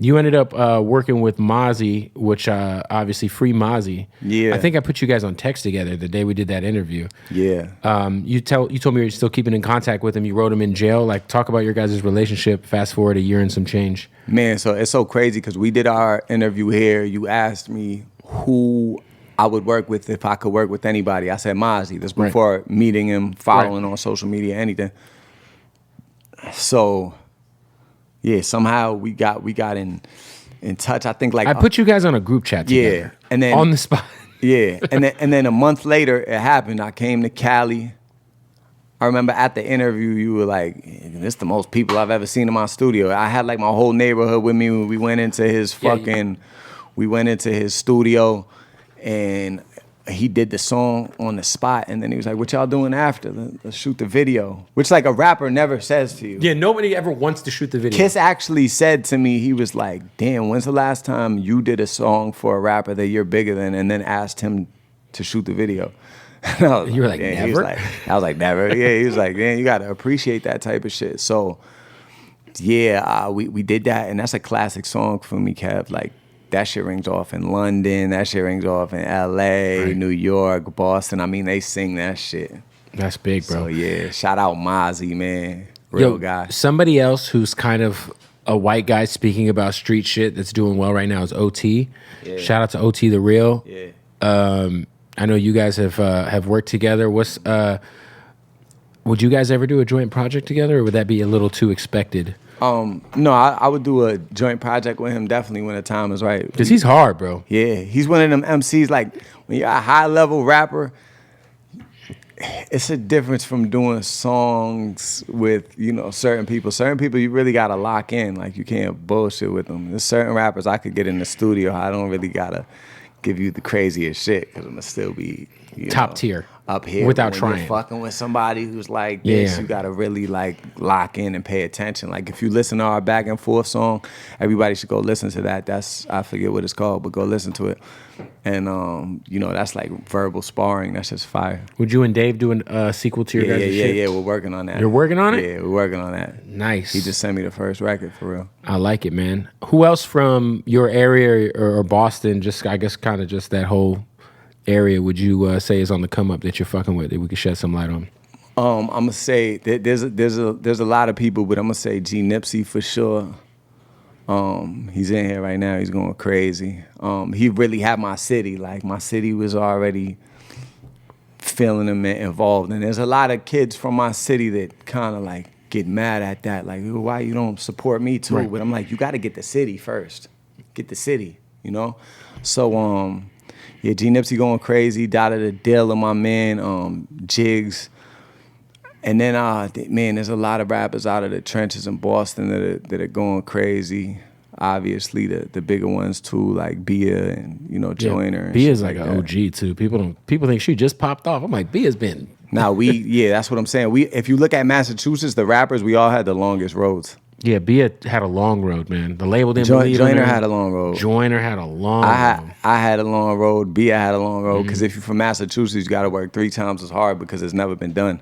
You ended up working with Mozzy, which obviously free Mozzy. Yeah. I think I put you guys on text together the day we did that interview. Yeah. You told me you're still keeping in contact with him. You wrote him in jail. Like, talk about your guys' relationship. Fast forward a year and some change. Man, so it's so crazy because we did our interview here. You asked me who I would work with if I could work with anybody. I said Mozzy. This before meeting him, following on social media, anything. So, yeah, somehow we got in touch. I think like I put you guys on a group chat together. Yeah, and then on the spot. Yeah, and then a month later it happened. I came to Cali. I remember at the interview you were like, "This is the most people I've ever seen in my studio." I had like my whole neighborhood with me when we went into his we went into his studio, and he did the song on the spot, and then he was like, "What y'all doing after? Let's shoot the video." Which like a rapper never says to you. Yeah, nobody ever wants to shoot the video. Kiss actually said to me, he was like, "Damn, when's the last time you did a song for a rapper that you're bigger than?" And then asked him to shoot the video. You were like, "Damn." never? He was like, I was like, never. Yeah, he was like, "Man, you gotta appreciate that type of shit." So yeah, we did that, and that's a classic song for me, Kev. Like, that shit rings off in London. That shit rings off in LA, New York, Boston. I mean, they sing that shit. That's big, bro. So yeah, shout out Mozzy, man. Real guy. Somebody else who's kind of a white guy speaking about street shit that's doing well right now is OT. Yeah. Shout out to OT the Real. Yeah. I know you guys have worked together. Would you guys ever do a joint project together, or would that be a little too expected? No, I would do a joint project with him definitely when the time is right. Because he's hard, bro. Yeah, he's one of them MCs, like, when you're a high-level rapper, it's a difference from doing songs with, certain people. Certain people you really got to lock in. Like, you can't bullshit with them. There's certain rappers I could get in the studio. I don't really got to give you the craziest shit because I'm going to still be, top tier. Up here without when trying. You're fucking with somebody who's like this, you gotta really like lock in and pay attention. Like, if you listen to our back and forth song, everybody should go listen to that. That's, I forget what it's called, but go listen to it. And that's like verbal sparring. That's just fire. Would you and Dave do a sequel to your guys' shit? Yeah, we're working on that. You're working on it? Yeah, we're working on that. Nice. He just sent me the first record, for real. I like it, man. Who else from your area or Boston, just I guess kind of just that whole area, would you say is on the come up that you're fucking with that we could shed some light on? I'm gonna say there's a lot of people, but I'm gonna say G Nipsey for sure. He's in here right now. He's going crazy. He really had my city. Like, my city was already feeling him and involved. And there's a lot of kids from my city that kind of like get mad at that. Like, why you don't support me too? Right. But I'm like, you got to get the city first. Get the city, So yeah, G Nipsey going crazy. Dada the Dilla, my man, Jigs. And then, man, there's a lot of rappers out of the trenches in Boston that are going crazy. Obviously, the bigger ones too, like Bia and Joyner. And Bia's like an OG too. People think she just popped off. I'm like, Bia's been. Nah, that's what I'm saying. If you look at Massachusetts, the rappers, we all had the longest roads. Yeah, Bia had a long road, man. The label didn't believe in her. Joyner had a long road. Joyner had a long road. I had a long road. Bia had a long road. Because if you're from Massachusetts, you got to work 3 times as hard because it's never been done.